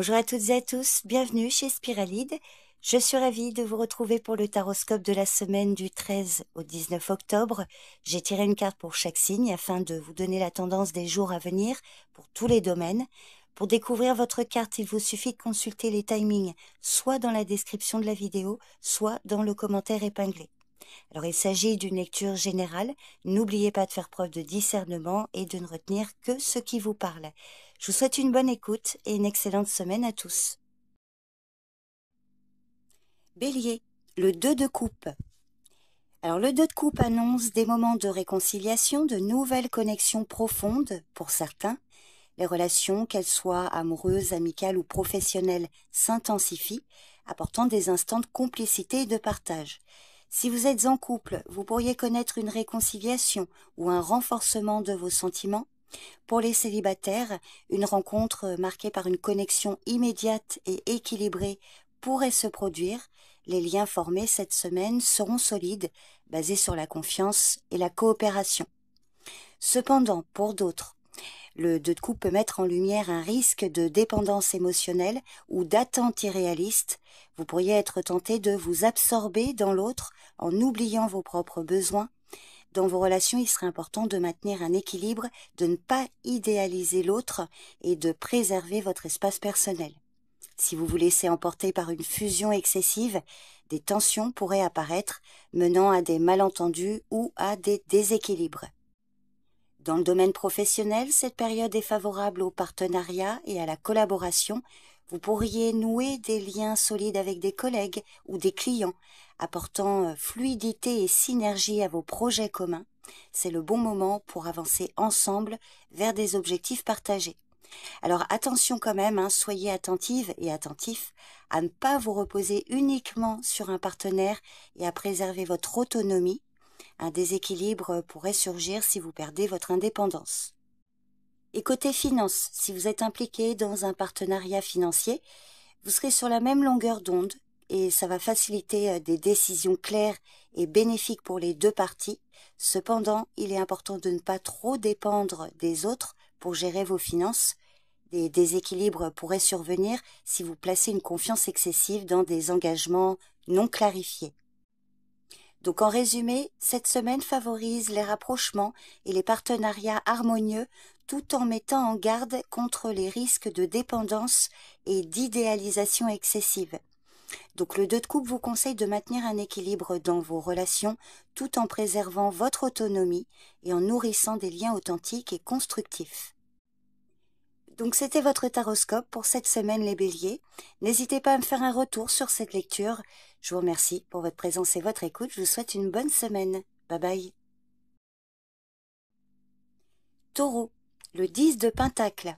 Bonjour à toutes et à tous, bienvenue chez Spiralide. Je suis ravie de vous retrouver pour le taroscope de la semaine du 13 au 19 octobre. J'ai tiré une carte pour chaque signe afin de vous donner la tendance des jours à venir pour tous les domaines. Pour découvrir votre carte, il vous suffit de consulter les timings soit dans la description de la vidéo, soit dans le commentaire épinglé. Alors il s'agit d'une lecture générale, n'oubliez pas de faire preuve de discernement et de ne retenir que ce qui vous parle. Je vous souhaite une bonne écoute et une excellente semaine à tous. Bélier, le 2 de coupe. Alors le 2 de coupe annonce des moments de réconciliation, de nouvelles connexions profondes pour certains. Les relations, qu'elles soient amoureuses, amicales ou professionnelles, s'intensifient, apportant des instants de complicité et de partage. Si vous êtes en couple, vous pourriez connaître une réconciliation ou un renforcement de vos sentiments. Pour les célibataires, une rencontre marquée par une connexion immédiate et équilibrée pourrait se produire. Les liens formés cette semaine seront solides, basés sur la confiance et la coopération. Cependant, pour d'autres, le 2 de coupe peut mettre en lumière un risque de dépendance émotionnelle ou d'attente irréaliste. Vous pourriez être tenté de vous absorber dans l'autre en oubliant vos propres besoins. Dans vos relations, il serait important de maintenir un équilibre, de ne pas idéaliser l'autre et de préserver votre espace personnel. Si vous vous laissez emporter par une fusion excessive, des tensions pourraient apparaître, menant à des malentendus ou à des déséquilibres. Dans le domaine professionnel, cette période est favorable au partenariat et à la collaboration. Vous pourriez nouer des liens solides avec des collègues ou des clients, apportant fluidité et synergie à vos projets communs. C'est le bon moment pour avancer ensemble vers des objectifs partagés. Alors attention quand même, soyez attentive et attentif à ne pas vous reposer uniquement sur un partenaire et à préserver votre autonomie. Un déséquilibre pourrait surgir si vous perdez votre indépendance. Et côté finance, si vous êtes impliqué dans un partenariat financier, vous serez sur la même longueur d'onde et ça va faciliter des décisions claires et bénéfiques pour les deux parties. Cependant, il est important de ne pas trop dépendre des autres pour gérer vos finances. Des déséquilibres pourraient survenir si vous placez une confiance excessive dans des engagements non clarifiés. Donc en résumé, cette semaine favorise les rapprochements et les partenariats harmonieux tout en mettant en garde contre les risques de dépendance et d'idéalisation excessive. Donc le 2 de coupe vous conseille de maintenir un équilibre dans vos relations tout en préservant votre autonomie et en nourrissant des liens authentiques et constructifs. Donc c'était votre taroscope pour cette semaine les béliers. N'hésitez pas à me faire un retour sur cette lecture. Je vous remercie pour votre présence et votre écoute. Je vous souhaite une bonne semaine. Bye bye. Taureau, le 10 de Pentacle.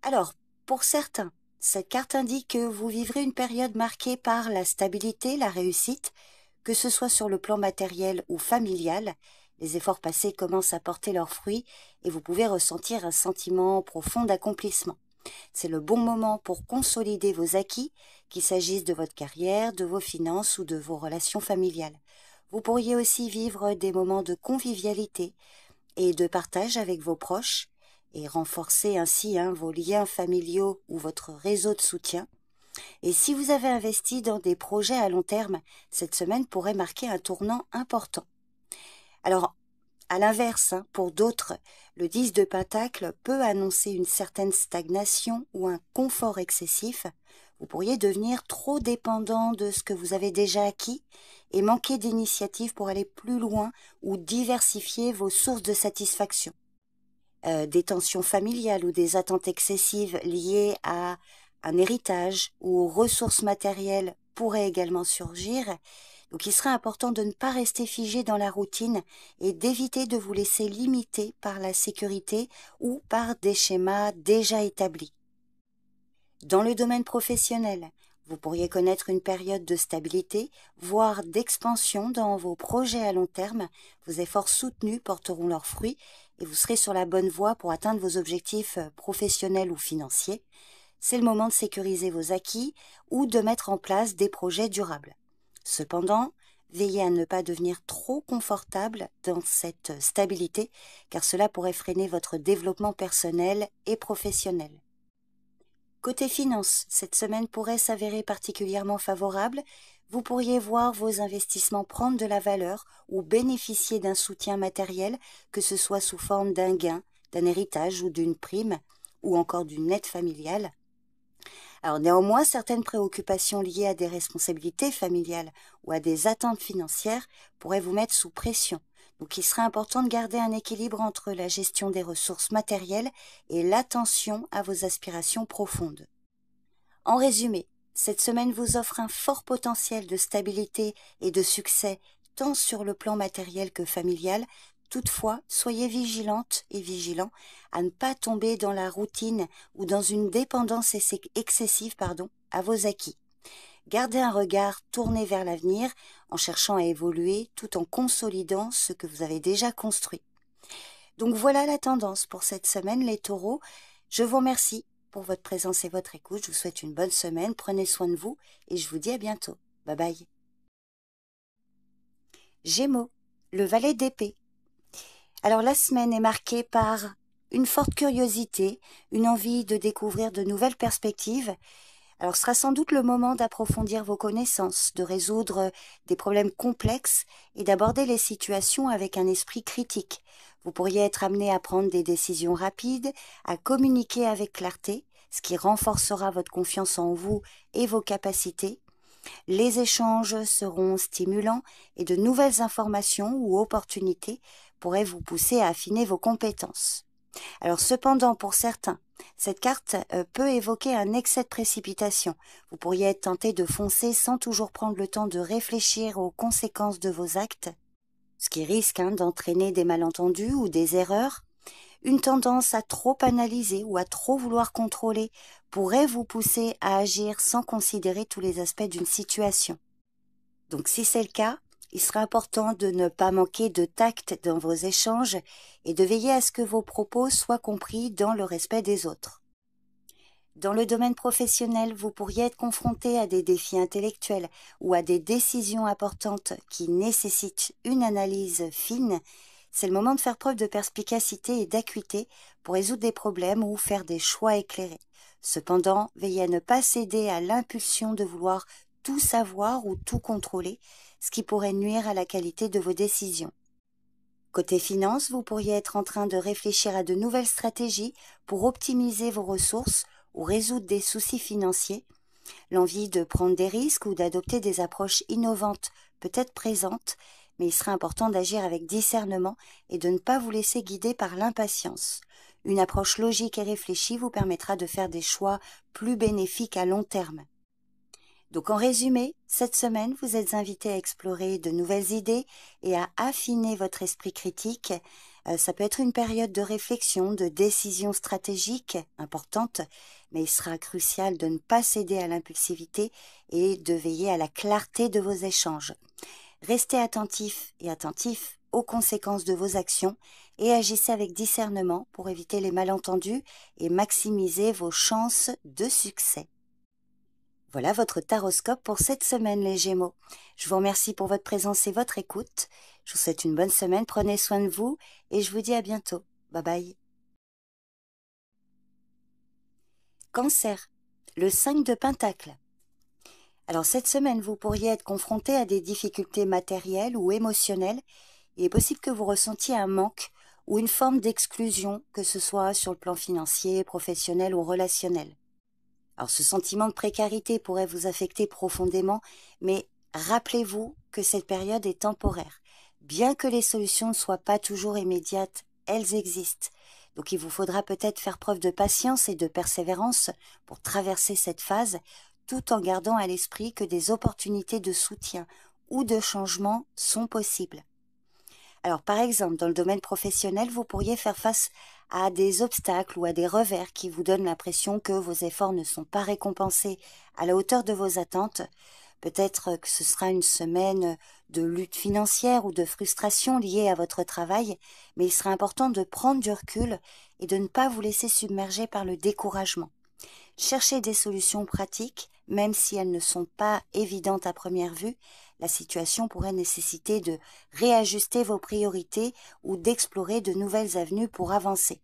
Alors, pour certains, cette carte indique que vous vivrez une période marquée par la stabilité, la réussite, que ce soit sur le plan matériel ou familial. Les efforts passés commencent à porter leurs fruits et vous pouvez ressentir un sentiment profond d'accomplissement. C'est le bon moment pour consolider vos acquis, qu'il s'agisse de votre carrière, de vos finances ou de vos relations familiales. Vous pourriez aussi vivre des moments de convivialité et de partage avec vos proches et renforcer ainsi vos liens familiaux ou votre réseau de soutien. Et si vous avez investi dans des projets à long terme, cette semaine pourrait marquer un tournant important. Alors, à l'inverse, pour d'autres, le 10 de Pentacle peut annoncer une certaine stagnation ou un confort excessif. Vous pourriez devenir trop dépendant de ce que vous avez déjà acquis et manquer d'initiative pour aller plus loin ou diversifier vos sources de satisfaction. Des tensions familiales ou des attentes excessives liées à un héritage ou aux ressources matérielles pourraient également surgir. Donc il serait important de ne pas rester figé dans la routine et d'éviter de vous laisser limiter par la sécurité ou par des schémas déjà établis. Dans le domaine professionnel, vous pourriez connaître une période de stabilité, voire d'expansion dans vos projets à long terme. Vos efforts soutenus porteront leurs fruits et vous serez sur la bonne voie pour atteindre vos objectifs professionnels ou financiers. C'est le moment de sécuriser vos acquis ou de mettre en place des projets durables. Cependant, veillez à ne pas devenir trop confortable dans cette stabilité, car cela pourrait freiner votre développement personnel et professionnel. Côté finances, cette semaine pourrait s'avérer particulièrement favorable. Vous pourriez voir vos investissements prendre de la valeur ou bénéficier d'un soutien matériel, que ce soit sous forme d'un gain, d'un héritage ou d'une prime, ou encore d'une aide familiale. Alors néanmoins, certaines préoccupations liées à des responsabilités familiales ou à des attentes financières pourraient vous mettre sous pression. Donc il serait important de garder un équilibre entre la gestion des ressources matérielles et l'attention à vos aspirations profondes. En résumé, cette semaine vous offre un fort potentiel de stabilité et de succès tant sur le plan matériel que familial. Toutefois, soyez vigilantes et vigilants à ne pas tomber dans la routine ou dans une dépendance excessive à vos acquis. Gardez un regard tourné vers l'avenir en cherchant à évoluer tout en consolidant ce que vous avez déjà construit. Donc voilà la tendance pour cette semaine, les taureaux. Je vous remercie pour votre présence et votre écoute. Je vous souhaite une bonne semaine. Prenez soin de vous et je vous dis à bientôt. Bye bye. Gémeaux, le valet d'épée. Alors la semaine est marquée par une forte curiosité, une envie de découvrir de nouvelles perspectives. Alors ce sera sans doute le moment d'approfondir vos connaissances, de résoudre des problèmes complexes et d'aborder les situations avec un esprit critique. Vous pourriez être amené à prendre des décisions rapides, à communiquer avec clarté, ce qui renforcera votre confiance en vous et vos capacités. Les échanges seront stimulants et de nouvelles informations ou opportunités pourraient vous pousser à affiner vos compétences. Alors cependant, pour certains, cette carte peut évoquer un excès de précipitation. Vous pourriez être tenté de foncer sans toujours prendre le temps de réfléchir aux conséquences de vos actes, ce qui risque d'entraîner des malentendus ou des erreurs. Une tendance à trop analyser ou à trop vouloir contrôler pourrait vous pousser à agir sans considérer tous les aspects d'une situation. Donc si c'est le cas, il sera important de ne pas manquer de tact dans vos échanges et de veiller à ce que vos propos soient compris dans le respect des autres. Dans le domaine professionnel, vous pourriez être confronté à des défis intellectuels ou à des décisions importantes qui nécessitent une analyse fine. C'est le moment de faire preuve de perspicacité et d'acuité pour résoudre des problèmes ou faire des choix éclairés. Cependant, veillez à ne pas céder à l'impulsion de vouloir tout savoir ou tout contrôler, ce qui pourrait nuire à la qualité de vos décisions. Côté finances, vous pourriez être en train de réfléchir à de nouvelles stratégies pour optimiser vos ressources ou résoudre des soucis financiers. L'envie de prendre des risques ou d'adopter des approches innovantes peut être présente, mais il sera important d'agir avec discernement et de ne pas vous laisser guider par l'impatience. Une approche logique et réfléchie vous permettra de faire des choix plus bénéfiques à long terme. Donc en résumé, cette semaine, vous êtes invité à explorer de nouvelles idées et à affiner votre esprit critique. Ça peut être une période de réflexion, de décision stratégique importante, mais il sera crucial de ne pas céder à l'impulsivité et de veiller à la clarté de vos échanges. Restez attentifs et attentifs aux conséquences de vos actions et agissez avec discernement pour éviter les malentendus et maximiser vos chances de succès. Voilà votre taroscope pour cette semaine, les Gémeaux. Je vous remercie pour votre présence et votre écoute. Je vous souhaite une bonne semaine, prenez soin de vous et je vous dis à bientôt. Bye bye. Cancer, le 5 de Pentacle. Alors cette semaine, vous pourriez être confronté à des difficultés matérielles ou émotionnelles. Il est possible que vous ressentiez un manque ou une forme d'exclusion, que ce soit sur le plan financier, professionnel ou relationnel. Alors ce sentiment de précarité pourrait vous affecter profondément, mais rappelez-vous que cette période est temporaire. Bien que les solutions ne soient pas toujours immédiates, elles existent. Donc il vous faudra peut-être faire preuve de patience et de persévérance pour traverser cette phase, tout en gardant à l'esprit que des opportunités de soutien ou de changement sont possibles. Alors par exemple, dans le domaine professionnel, vous pourriez faire face à des obstacles ou à des revers qui vous donnent l'impression que vos efforts ne sont pas récompensés à la hauteur de vos attentes. Peut-être que ce sera une semaine de lutte financière ou de frustration liée à votre travail, mais il sera important de prendre du recul et de ne pas vous laisser submerger par le découragement. Cherchez des solutions pratiques, même si elles ne sont pas évidentes à première vue. La situation pourrait nécessiter de réajuster vos priorités ou d'explorer de nouvelles avenues pour avancer.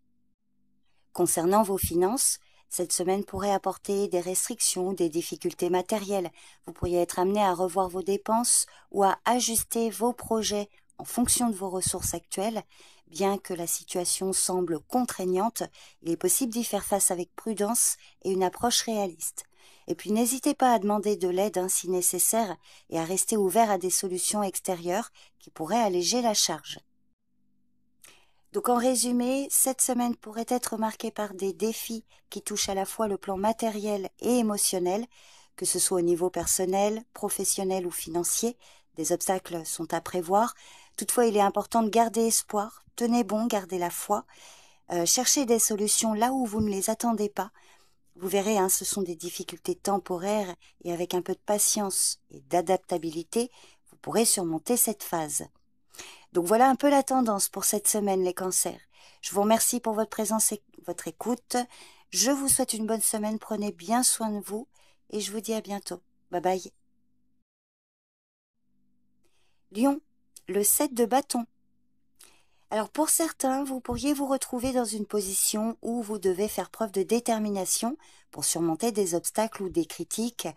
Concernant vos finances, Cette semaine pourrait apporter des restrictions, des difficultés matérielles. Vous pourriez être amené à revoir vos dépenses ou à ajuster vos projets en fonction de vos ressources actuelles. Bien que la situation semble contraignante, il est possible d'y faire face avec prudence et une approche réaliste. Et puis n'hésitez pas à demander de l'aide si nécessaire et à rester ouvert à des solutions extérieures qui pourraient alléger la charge. Donc en résumé, cette semaine pourrait être marquée par des défis qui touchent à la fois le plan matériel et émotionnel, que ce soit au niveau personnel, professionnel ou financier. Des obstacles sont à prévoir. Toutefois, il est important de garder espoir, tenez bon, gardez la foi, cherchez des solutions là où vous ne les attendez pas. Vous verrez, ce sont des difficultés temporaires et avec un peu de patience et d'adaptabilité, vous pourrez surmonter cette phase. Donc voilà un peu la tendance pour cette semaine, les cancers. Je vous remercie pour votre présence et votre écoute. Je vous souhaite une bonne semaine, prenez bien soin de vous et je vous dis à bientôt. Bye bye. Lion, le 7 de bâton. Alors pour certains, vous pourriez vous retrouver dans une position où vous devez faire preuve de détermination pour surmonter des obstacles ou des critiques.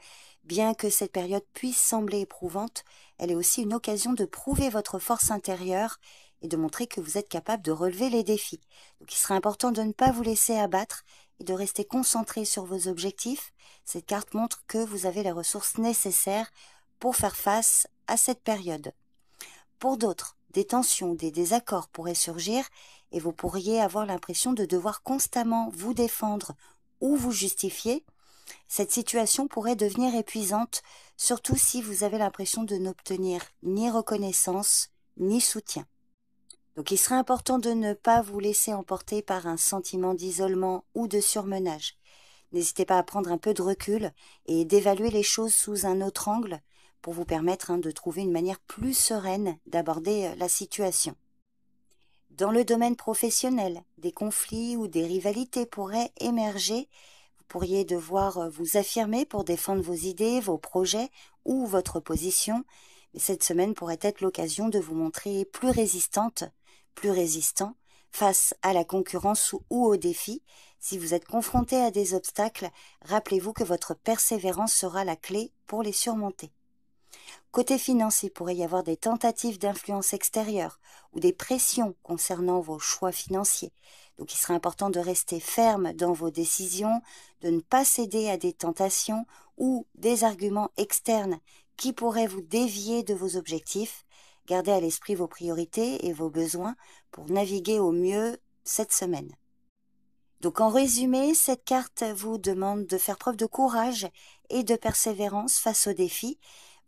Bien que cette période puisse sembler éprouvante, elle est aussi une occasion de prouver votre force intérieure et de montrer que vous êtes capable de relever les défis. Donc il sera important de ne pas vous laisser abattre et de rester concentré sur vos objectifs. Cette carte montre que vous avez les ressources nécessaires pour faire face à cette période. Pour d'autres, des tensions, des désaccords pourraient surgir et vous pourriez avoir l'impression de devoir constamment vous défendre ou vous justifier. Cette situation pourrait devenir épuisante, surtout si vous avez l'impression de n'obtenir ni reconnaissance ni soutien. Donc il serait important de ne pas vous laisser emporter par un sentiment d'isolement ou de surmenage. N'hésitez pas à prendre un peu de recul et d'évaluer les choses sous un autre angle pour vous permettre de trouver une manière plus sereine d'aborder la situation. Dans le domaine professionnel, des conflits ou des rivalités pourraient émerger. Vous pourriez devoir vous affirmer pour défendre vos idées, vos projets ou votre position. Mais cette semaine pourrait être l'occasion de vous montrer plus résistante, plus résistant face à la concurrence ou aux défis. Si vous êtes confronté à des obstacles, rappelez-vous que votre persévérance sera la clé pour les surmonter. Côté financier, il pourrait y avoir des tentatives d'influence extérieure ou des pressions concernant vos choix financiers. Donc il sera important de rester ferme dans vos décisions, de ne pas céder à des tentations ou des arguments externes qui pourraient vous dévier de vos objectifs. Gardez à l'esprit vos priorités et vos besoins pour naviguer au mieux cette semaine. Donc en résumé, cette carte vous demande de faire preuve de courage et de persévérance face aux défis.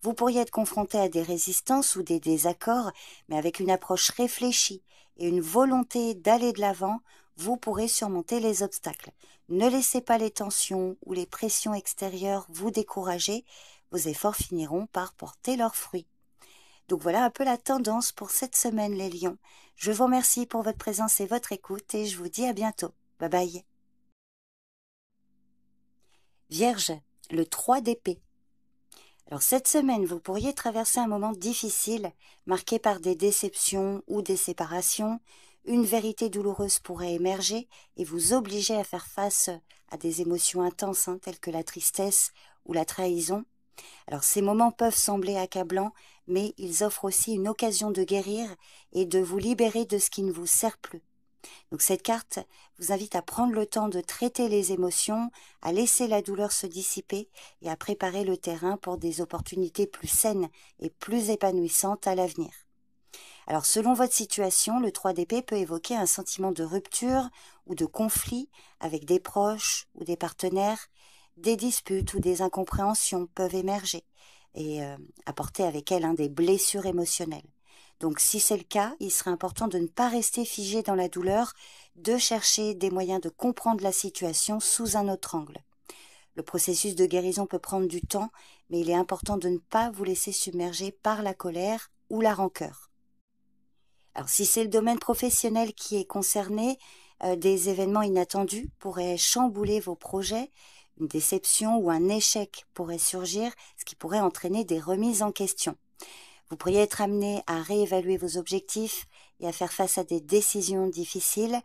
Vous pourriez être confronté à des résistances ou des désaccords, mais avec une approche réfléchie et une volonté d'aller de l'avant, vous pourrez surmonter les obstacles. Ne laissez pas les tensions ou les pressions extérieures vous décourager, vos efforts finiront par porter leurs fruits. Donc voilà un peu la tendance pour cette semaine, les lions. Je vous remercie pour votre présence et votre écoute et je vous dis à bientôt. Bye bye. Vierge, le 3 d'épée. Alors cette semaine, vous pourriez traverser un moment difficile, marqué par des déceptions ou des séparations. Une vérité douloureuse pourrait émerger et vous obliger à faire face à des émotions intenses, telles que la tristesse ou la trahison. Alors ces moments peuvent sembler accablants, mais ils offrent aussi une occasion de guérir et de vous libérer de ce qui ne vous sert plus. Donc cette carte vous invite à prendre le temps de traiter les émotions, à laisser la douleur se dissiper et à préparer le terrain pour des opportunités plus saines et plus épanouissantes à l'avenir. Alors selon votre situation, le 3 d'épée peut évoquer un sentiment de rupture ou de conflit avec des proches ou des partenaires. Des disputes ou des incompréhensions peuvent émerger et apporter avec elles des blessures émotionnelles. Donc si c'est le cas, il serait important de ne pas rester figé dans la douleur, de chercher des moyens de comprendre la situation sous un autre angle. Le processus de guérison peut prendre du temps, mais il est important de ne pas vous laisser submerger par la colère ou la rancœur. Alors si c'est le domaine professionnel qui est concerné, des événements inattendus pourraient chambouler vos projets, une déception ou un échec pourrait surgir, ce qui pourrait entraîner des remises en question. Vous pourriez être amené à réévaluer vos objectifs et à faire face à des décisions difficiles.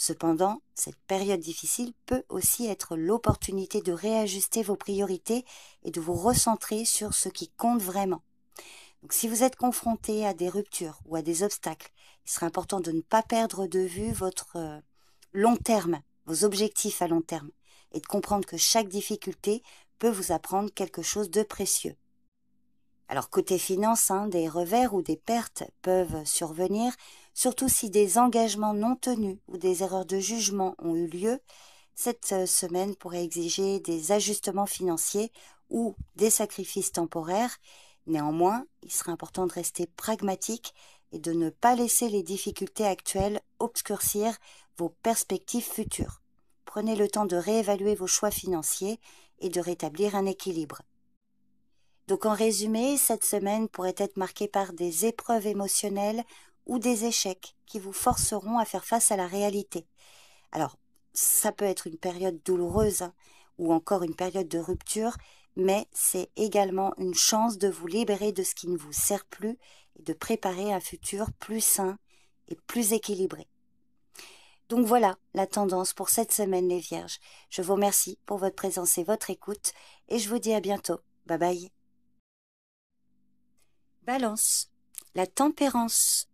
Cependant, cette période difficile peut aussi être l'opportunité de réajuster vos priorités et de vous recentrer sur ce qui compte vraiment. Donc, si vous êtes confronté à des ruptures ou à des obstacles, il sera important de ne pas perdre de vue votre long terme, vos objectifs à long terme, et de comprendre que chaque difficulté peut vous apprendre quelque chose de précieux. Alors côté finance, des revers ou des pertes peuvent survenir, surtout si des engagements non tenus ou des erreurs de jugement ont eu lieu. Cette semaine pourrait exiger des ajustements financiers ou des sacrifices temporaires. Néanmoins, il sera important de rester pragmatique et de ne pas laisser les difficultés actuelles obscurcir vos perspectives futures. Prenez le temps de réévaluer vos choix financiers et de rétablir un équilibre. Donc en résumé, cette semaine pourrait être marquée par des épreuves émotionnelles ou des échecs qui vous forceront à faire face à la réalité. Alors, ça peut être une période douloureuse ou encore une période de rupture, mais c'est également une chance de vous libérer de ce qui ne vous sert plus et de préparer un futur plus sain et plus équilibré. Donc voilà la tendance pour cette semaine les Vierges. Je vous remercie pour votre présence et votre écoute et je vous dis à bientôt. Bye bye. Balance, la tempérance.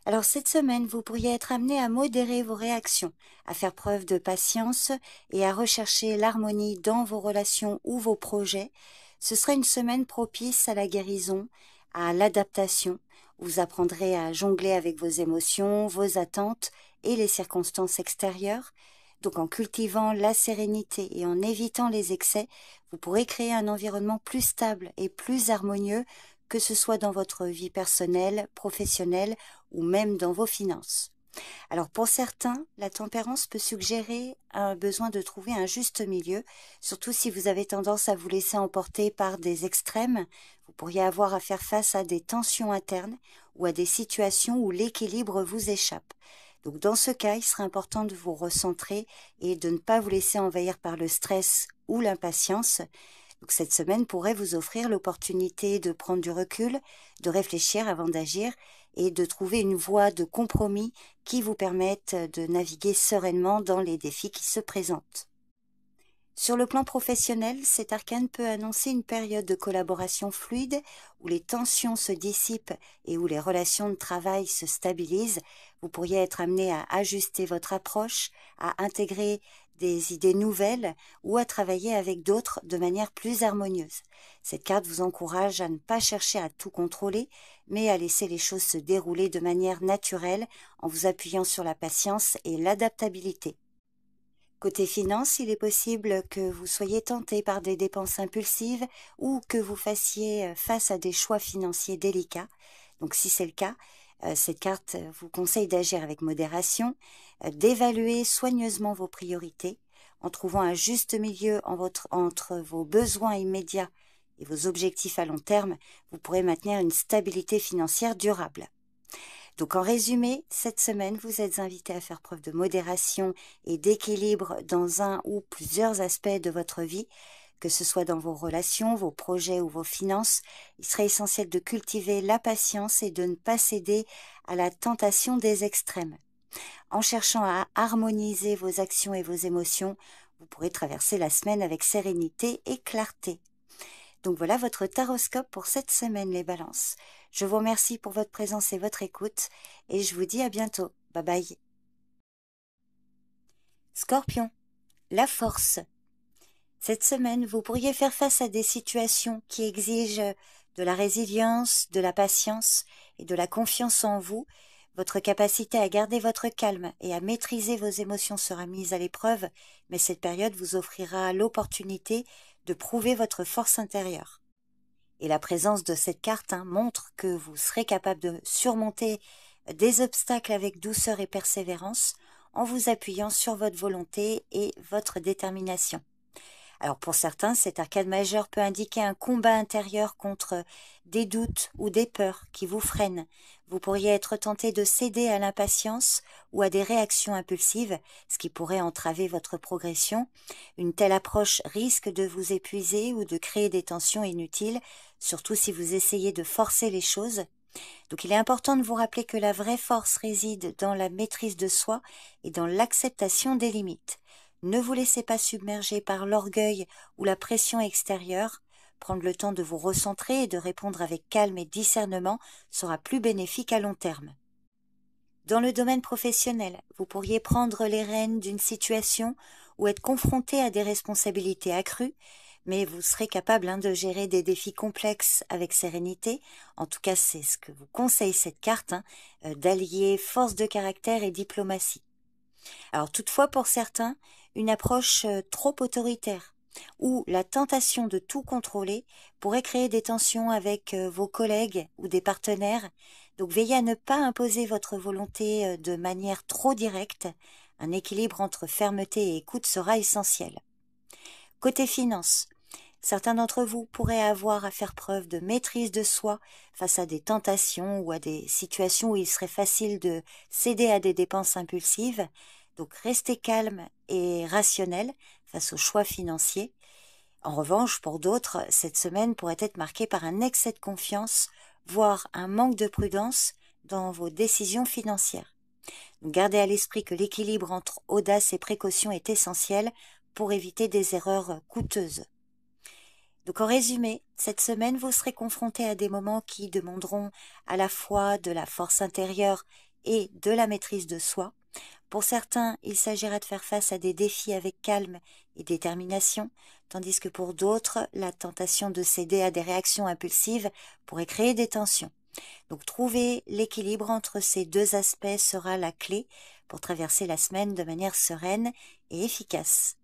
Alors cette semaine, vous pourriez être amené à modérer vos réactions, à faire preuve de patience et à rechercher l'harmonie dans vos relations ou vos projets. Ce sera une semaine propice à la guérison, à l'adaptation. Vous apprendrez à jongler avec vos émotions, vos attentes et les circonstances extérieures. Donc en cultivant la sérénité et en évitant les excès, vous pourrez créer un environnement plus stable et plus harmonieux, que ce soit dans votre vie personnelle, professionnelle ou même dans vos finances. Alors pour certains, la tempérance peut suggérer un besoin de trouver un juste milieu, surtout si vous avez tendance à vous laisser emporter par des extrêmes. Vous pourriez avoir à faire face à des tensions internes ou à des situations où l'équilibre vous échappe. Donc dans ce cas, il sera important de vous recentrer et de ne pas vous laisser envahir par le stress ou l'impatience. Donc cette semaine pourrait vous offrir l'opportunité de prendre du recul, de réfléchir avant d'agir et de trouver une voie de compromis qui vous permette de naviguer sereinement dans les défis qui se présentent. Sur le plan professionnel, cet arcane peut annoncer une période de collaboration fluide où les tensions se dissipent et où les relations de travail se stabilisent. Vous pourriez être amené à ajuster votre approche, à intégrer des idées nouvelles ou à travailler avec d'autres de manière plus harmonieuse. Cette carte vous encourage à ne pas chercher à tout contrôler, mais à laisser les choses se dérouler de manière naturelle en vous appuyant sur la patience et l'adaptabilité. Côté finance, il est possible que vous soyez tenté par des dépenses impulsives ou que vous fassiez face à des choix financiers délicats. Donc si c'est le cas, cette carte vous conseille d'agir avec modération, d'évaluer soigneusement vos priorités en trouvant un juste milieu entre vos besoins immédiats et vos objectifs à long terme. Vous pourrez maintenir une stabilité financière durable. Donc en résumé, cette semaine, vous êtes invité à faire preuve de modération et d'équilibre dans un ou plusieurs aspects de votre vie, que ce soit dans vos relations, vos projets ou vos finances. Il serait essentiel de cultiver la patience et de ne pas céder à la tentation des extrêmes. En cherchant à harmoniser vos actions et vos émotions, vous pourrez traverser la semaine avec sérénité et clarté. Donc voilà votre taroscope pour cette semaine, les balances. Je vous remercie pour votre présence et votre écoute et je vous dis à bientôt. Bye bye. Scorpion, la force. Cette semaine, vous pourriez faire face à des situations qui exigent de la résilience, de la patience et de la confiance en vous. Votre capacité à garder votre calme et à maîtriser vos émotions sera mise à l'épreuve, mais cette période vous offrira l'opportunité de prouver votre force intérieure. Et la présence de cette carte montre que vous serez capable de surmonter des obstacles avec douceur et persévérance en vous appuyant sur votre volonté et votre détermination. Alors pour certains, cet arcane majeur peut indiquer un combat intérieur contre des doutes ou des peurs qui vous freinent. Vous pourriez être tenté de céder à l'impatience ou à des réactions impulsives, ce qui pourrait entraver votre progression. Une telle approche risque de vous épuiser ou de créer des tensions inutiles, surtout si vous essayez de forcer les choses. Donc il est important de vous rappeler que la vraie force réside dans la maîtrise de soi et dans l'acceptation des limites. Ne vous laissez pas submerger par l'orgueil ou la pression extérieure. Prendre le temps de vous recentrer et de répondre avec calme et discernement sera plus bénéfique à long terme. Dans le domaine professionnel, vous pourriez prendre les rênes d'une situation ou être confronté à des responsabilités accrues, mais vous serez capable de gérer des défis complexes avec sérénité. En tout cas, c'est ce que vous conseille cette carte, d'allier force de caractère et diplomatie. Alors toutefois, pour certains, une approche trop autoritaire ou la tentation de tout contrôler pourrait créer des tensions avec vos collègues ou des partenaires. Donc veillez à ne pas imposer votre volonté de manière trop directe. Un équilibre entre fermeté et écoute sera essentiel. Côté finance, certains d'entre vous pourraient avoir à faire preuve de maîtrise de soi face à des tentations ou à des situations où il serait facile de céder à des dépenses impulsives. Donc restez calme et rationnel face aux choix financiers. En revanche, pour d'autres, cette semaine pourrait être marquée par un excès de confiance, voire un manque de prudence dans vos décisions financières. Donc gardez à l'esprit que l'équilibre entre audace et précaution est essentiel pour éviter des erreurs coûteuses. Donc en résumé, cette semaine, vous serez confronté à des moments qui demanderont à la fois de la force intérieure et de la maîtrise de soi. Pour certains, il s'agira de faire face à des défis avec calme et détermination, tandis que pour d'autres, la tentation de céder à des réactions impulsives pourrait créer des tensions. Donc trouver l'équilibre entre ces deux aspects sera la clé pour traverser la semaine de manière sereine et efficace.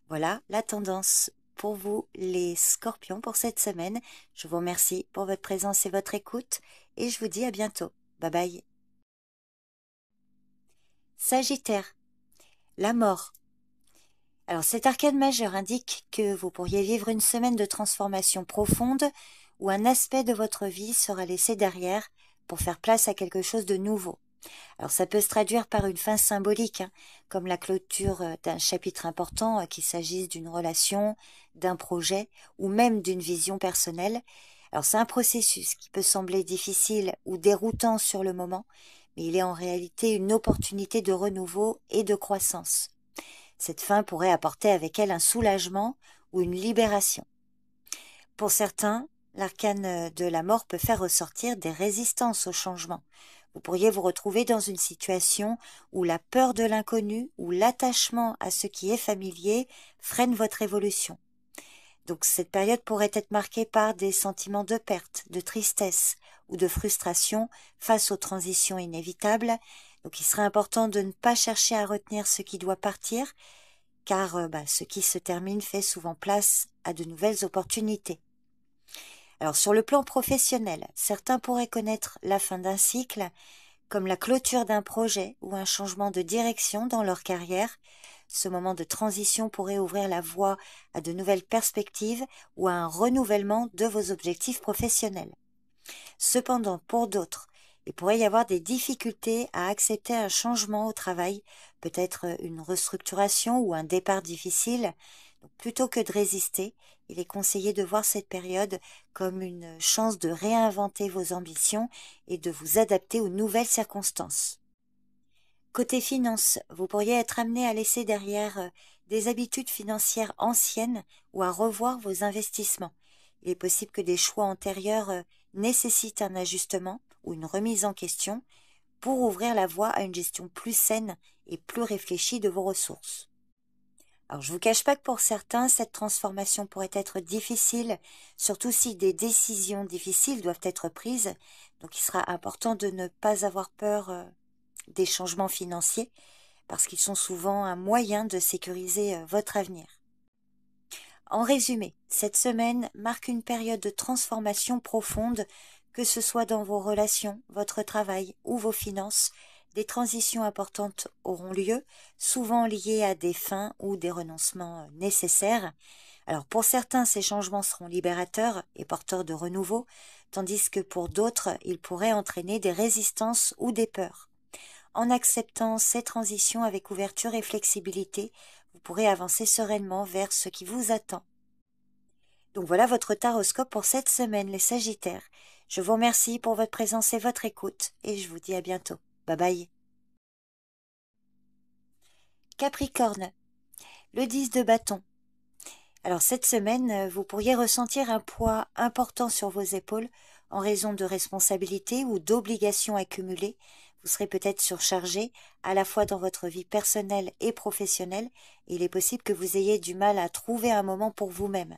Voilà la tendance pour vous les scorpions pour cette semaine. Je vous remercie pour votre présence et votre écoute et je vous dis à bientôt. Bye bye. Sagittaire, la mort. Alors cet arcane majeur indique que vous pourriez vivre une semaine de transformation profonde où un aspect de votre vie sera laissé derrière pour faire place à quelque chose de nouveau. Alors ça peut se traduire par une fin symbolique, comme la clôture d'un chapitre important, qu'il s'agisse d'une relation, d'un projet ou même d'une vision personnelle. Alors c'est un processus qui peut sembler difficile ou déroutant sur le moment, mais il est en réalité une opportunité de renouveau et de croissance. Cette fin pourrait apporter avec elle un soulagement ou une libération. Pour certains, l'arcane de la mort peut faire ressortir des résistances au changement. Vous pourriez vous retrouver dans une situation où la peur de l'inconnu ou l'attachement à ce qui est familier freine votre évolution. Donc cette période pourrait être marquée par des sentiments de perte, de tristesse ou de frustration face aux transitions inévitables. Donc il serait important de ne pas chercher à retenir ce qui doit partir, car ce qui se termine fait souvent place à de nouvelles opportunités. Alors sur le plan professionnel, certains pourraient connaître la fin d'un cycle, comme la clôture d'un projet ou un changement de direction dans leur carrière. Ce moment de transition pourrait ouvrir la voie à de nouvelles perspectives ou à un renouvellement de vos objectifs professionnels. Cependant, pour d'autres, il pourrait y avoir des difficultés à accepter un changement au travail, peut-être une restructuration ou un départ difficile. Donc, plutôt que de résister, il est conseillé de voir cette période comme une chance de réinventer vos ambitions et de vous adapter aux nouvelles circonstances. Côté finance, vous pourriez être amené à laisser derrière des habitudes financières anciennes ou à revoir vos investissements. Il est possible que des choix antérieurs nécessitent un ajustement ou une remise en question pour ouvrir la voie à une gestion plus saine et plus réfléchie de vos ressources. Alors je ne vous cache pas que pour certains, cette transformation pourrait être difficile, surtout si des décisions difficiles doivent être prises. Donc il sera important de ne pas avoir peur des changements financiers, parce qu'ils sont souvent un moyen de sécuriser votre avenir. En résumé, cette semaine marque une période de transformation profonde, que ce soit dans vos relations, votre travail ou vos finances. Des transitions importantes auront lieu, souvent liées à des fins ou des renoncements nécessaires. Alors pour certains, ces changements seront libérateurs et porteurs de renouveau, tandis que pour d'autres, ils pourraient entraîner des résistances ou des peurs. En acceptant ces transitions avec ouverture et flexibilité, vous pourrez avancer sereinement vers ce qui vous attend. Donc voilà votre taroscope pour cette semaine, les Sagittaires. Je vous remercie pour votre présence et votre écoute et je vous dis à bientôt. Bye bye. Capricorne, le 10 de bâton. Alors cette semaine, vous pourriez ressentir un poids important sur vos épaules en raison de responsabilités ou d'obligations accumulées. Vous serez peut-être surchargé à la fois dans votre vie personnelle et professionnelle. Et il est possible que vous ayez du mal à trouver un moment pour vous-même.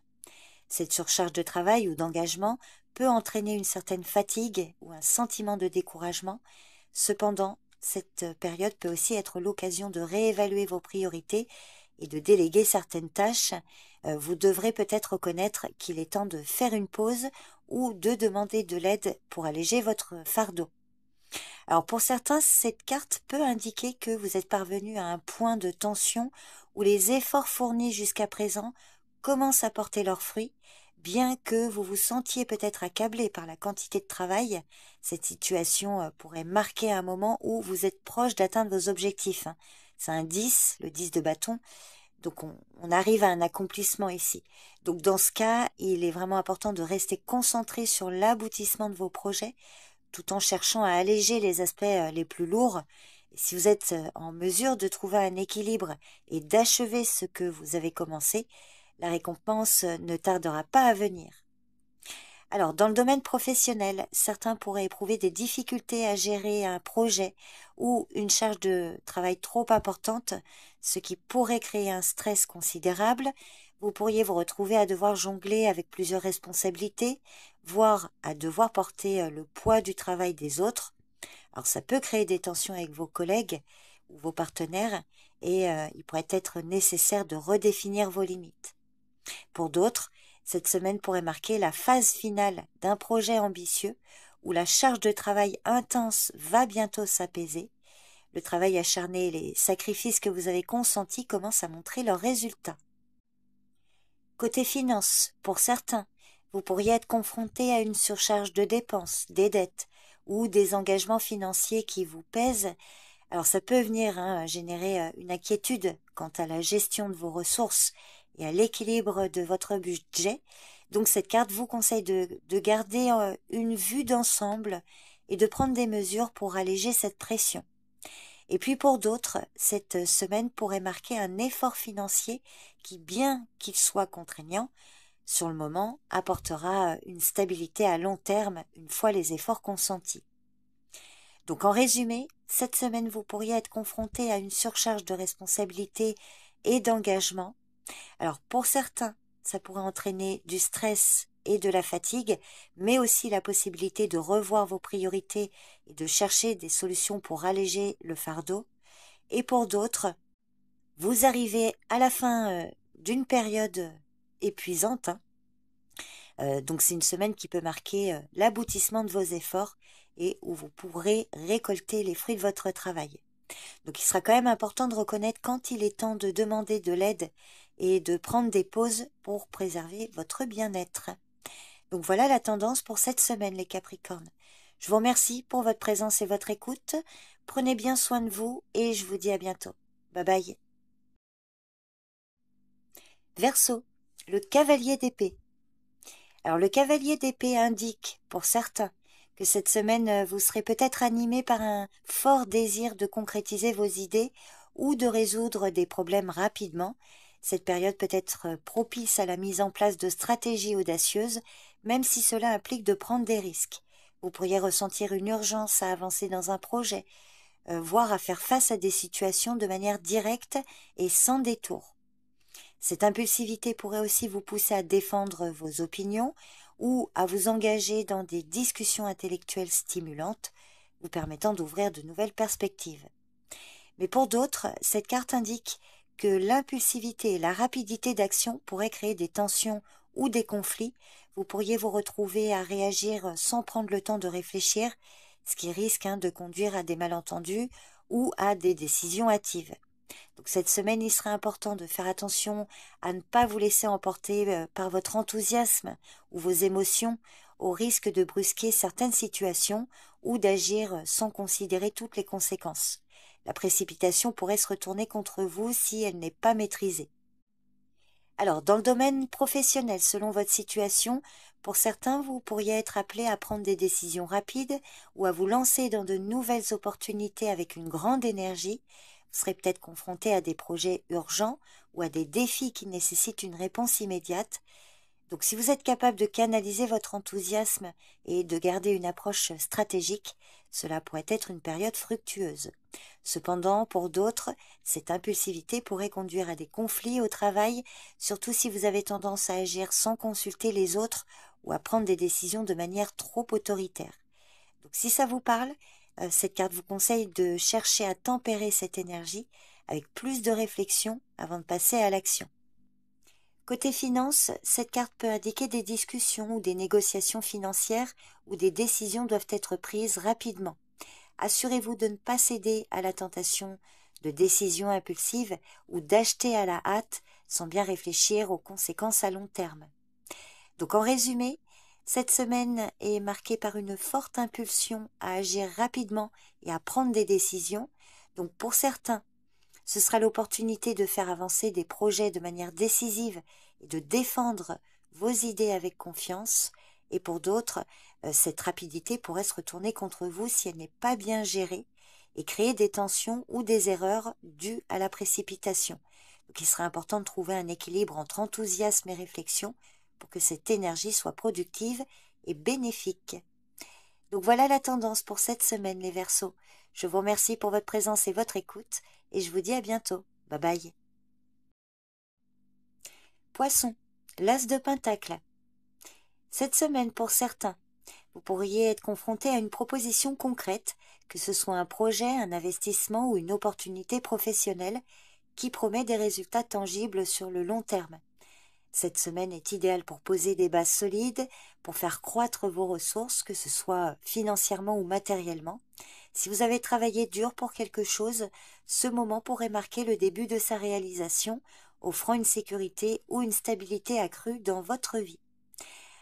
Cette surcharge de travail ou d'engagement peut entraîner une certaine fatigue ou un sentiment de découragement. Cependant, cette période peut aussi être l'occasion de réévaluer vos priorités et de déléguer certaines tâches. Vous devrez peut-être reconnaître qu'il est temps de faire une pause ou de demander de l'aide pour alléger votre fardeau. Alors pour certains, cette carte peut indiquer que vous êtes parvenu à un point de tension où les efforts fournis jusqu'à présent commencent à porter leurs fruits. Bien que vous vous sentiez peut-être accablé par la quantité de travail, cette situation pourrait marquer un moment où vous êtes proche d'atteindre vos objectifs. C'est un 10, le 10 de bâton, donc on arrive à un accomplissement ici. Donc dans ce cas, il est vraiment important de rester concentré sur l'aboutissement de vos projets, tout en cherchant à alléger les aspects les plus lourds. Et si vous êtes en mesure de trouver un équilibre et d'achever ce que vous avez commencé, la récompense ne tardera pas à venir. Alors, dans le domaine professionnel, certains pourraient éprouver des difficultés à gérer un projet ou une charge de travail trop importante, ce qui pourrait créer un stress considérable. Vous pourriez vous retrouver à devoir jongler avec plusieurs responsabilités, voire à devoir porter le poids du travail des autres. Alors, ça peut créer des tensions avec vos collègues ou vos partenaires et il pourrait être nécessaire de redéfinir vos limites. Pour d'autres, cette semaine pourrait marquer la phase finale d'un projet ambitieux où la charge de travail intense va bientôt s'apaiser. Le travail acharné et les sacrifices que vous avez consentis commencent à montrer leurs résultats. Côté finances, pour certains, vous pourriez être confronté à une surcharge de dépenses, des dettes ou des engagements financiers qui vous pèsent. Alors ça peut venir générer une inquiétude quant à la gestion de vos ressources et à l'équilibre de votre budget. Donc cette carte vous conseille de garder une vue d'ensemble et de prendre des mesures pour alléger cette pression. Et puis pour d'autres, cette semaine pourrait marquer un effort financier qui, bien qu'il soit contraignant, sur le moment, apportera une stabilité à long terme une fois les efforts consentis. Donc en résumé, cette semaine vous pourriez être confronté à une surcharge de responsabilités et d'engagement. Alors pour certains, ça pourrait entraîner du stress et de la fatigue, mais aussi la possibilité de revoir vos priorités et de chercher des solutions pour alléger le fardeau. Et pour d'autres, vous arrivez à la fin d'une période épuisante. Donc c'est une semaine qui peut marquer l'aboutissement de vos efforts et où vous pourrez récolter les fruits de votre travail. Donc il sera quand même important de reconnaître quand il est temps de demander de l'aide et de prendre des pauses pour préserver votre bien-être. Donc voilà la tendance pour cette semaine, les Capricornes. Je vous remercie pour votre présence et votre écoute. Prenez bien soin de vous et je vous dis à bientôt. Bye bye. Verseau, le cavalier d'épée. Alors le cavalier d'épée indique, pour certains, que cette semaine vous serez peut-être animé par un fort désir de concrétiser vos idées ou de résoudre des problèmes rapidement. Cette période peut être propice à la mise en place de stratégies audacieuses, même si cela implique de prendre des risques. Vous pourriez ressentir une urgence à avancer dans un projet, voire à faire face à des situations de manière directe et sans détour. Cette impulsivité pourrait aussi vous pousser à défendre vos opinions ou à vous engager dans des discussions intellectuelles stimulantes, vous permettant d'ouvrir de nouvelles perspectives. Mais pour d'autres, cette carte indique que l'impulsivité et la rapidité d'action pourraient créer des tensions ou des conflits. Vous pourriez vous retrouver à réagir sans prendre le temps de réfléchir, ce qui risque de conduire à des malentendus ou à des décisions hâtives. Donc cette semaine, il sera important de faire attention à ne pas vous laisser emporter par votre enthousiasme ou vos émotions, au risque de brusquer certaines situations ou d'agir sans considérer toutes les conséquences. La précipitation pourrait se retourner contre vous si elle n'est pas maîtrisée. Alors, dans le domaine professionnel, selon votre situation, Pour certains, vous pourriez être appelé à prendre des décisions rapides ou à vous lancer dans de nouvelles opportunités avec une grande énergie. Vous serez peut-être confronté à des projets urgents ou à des défis qui nécessitent une réponse immédiate. Donc si vous êtes capable de canaliser votre enthousiasme et de garder une approche stratégique, cela pourrait être une période fructueuse. Cependant, pour d'autres, cette impulsivité pourrait conduire à des conflits au travail, surtout si vous avez tendance à agir sans consulter les autres ou à prendre des décisions de manière trop autoritaire. Donc si ça vous parle, cette carte vous conseille de chercher à tempérer cette énergie avec plus de réflexion avant de passer à l'action. Côté finance, cette carte peut indiquer des discussions ou des négociations financières où des décisions doivent être prises rapidement. Assurez-vous de ne pas céder à la tentation de décisions impulsives ou d'acheter à la hâte sans bien réfléchir aux conséquences à long terme. Donc en résumé, cette semaine est marquée par une forte impulsion à agir rapidement et à prendre des décisions. Donc pour certains, ce sera l'opportunité de faire avancer des projets de manière décisive et de défendre vos idées avec confiance. Et pour d'autres, cette rapidité pourrait se retourner contre vous si elle n'est pas bien gérée et créer des tensions ou des erreurs dues à la précipitation. Donc il sera important de trouver un équilibre entre enthousiasme et réflexion pour que cette énergie soit productive et bénéfique. Donc voilà la tendance pour cette semaine, les Verseaux. Je vous remercie pour votre présence et votre écoute et je vous dis à bientôt. Bye bye. Poisson, l'as de Pentacle. Cette semaine, pour certains, vous pourriez être confronté à une proposition concrète, que ce soit un projet, un investissement ou une opportunité professionnelle qui promet des résultats tangibles sur le long terme. Cette semaine est idéale pour poser des bases solides, pour faire croître vos ressources, que ce soit financièrement ou matériellement. Si vous avez travaillé dur pour quelque chose, ce moment pourrait marquer le début de sa réalisation, offrant une sécurité ou une stabilité accrue dans votre vie.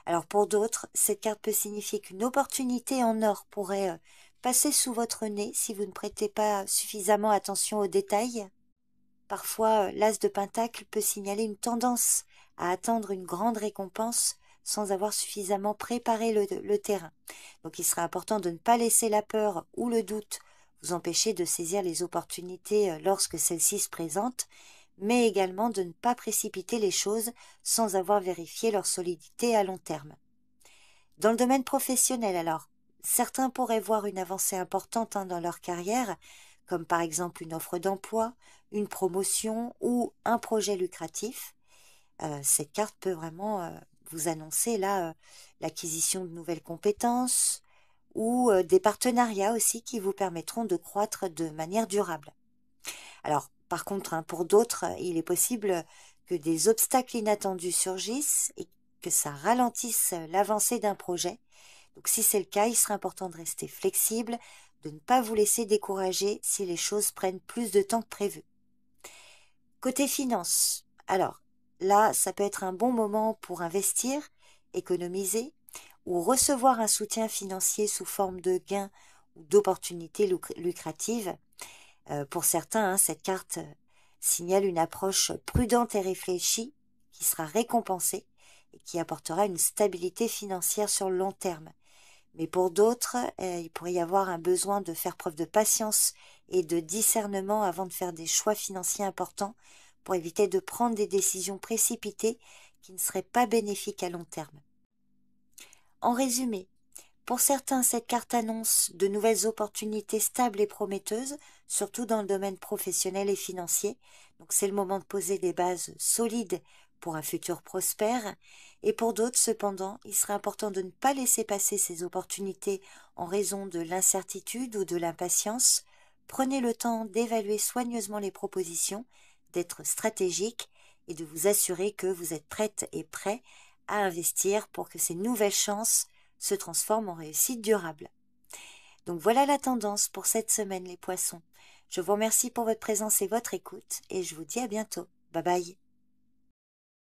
Alors pour d'autres, cette carte peut signifier qu'une opportunité en or pourrait passer sous votre nez si vous ne prêtez pas suffisamment attention aux détails. Parfois, l'as de Pentacle peut signaler une tendance à attendre une grande récompense sans avoir suffisamment préparé le terrain. Donc il sera important de ne pas laisser la peur ou le doute vous empêcher de saisir les opportunités lorsque celles-ci se présentent, mais également de ne pas précipiter les choses sans avoir vérifié leur solidité à long terme. Dans le domaine professionnel alors, certains pourraient voir une avancée importante dans leur carrière, comme par exemple une offre d'emploi, une promotion ou un projet lucratif. Cette carte peut vraiment vous annoncer là l'acquisition de nouvelles compétences ou des partenariats aussi qui vous permettront de croître de manière durable. Alors, par contre, pour d'autres, il est possible que des obstacles inattendus surgissent et que ça ralentisse l'avancée d'un projet. Donc, si c'est le cas, il sera important de rester flexible, de ne pas vous laisser décourager si les choses prennent plus de temps que prévu. Côté finance, alors là, ça peut être un bon moment pour investir, économiser ou recevoir un soutien financier sous forme de gains ou d'opportunités lucratives. Pour certains, cette carte signale une approche prudente et réfléchie qui sera récompensée et qui apportera une stabilité financière sur le long terme. Mais pour d'autres, il pourrait y avoir un besoin de faire preuve de patience et de discernement avant de faire des choix financiers importants pour éviter de prendre des décisions précipitées qui ne seraient pas bénéfiques à long terme. En résumé, pour certains, cette carte annonce de nouvelles opportunités stables et prometteuses, surtout dans le domaine professionnel et financier. Donc c'est le moment de poser des bases solides pour un futur prospère. Et pour d'autres, cependant, il serait important de ne pas laisser passer ces opportunités en raison de l'incertitude ou de l'impatience. Prenez le temps d'évaluer soigneusement les propositions, d'être stratégique et de vous assurer que vous êtes prête et prêt à investir pour que ces nouvelles chances se transforment en réussite durable. Donc voilà la tendance pour cette semaine, les poissons. Je vous remercie pour votre présence et votre écoute et je vous dis à bientôt. Bye bye.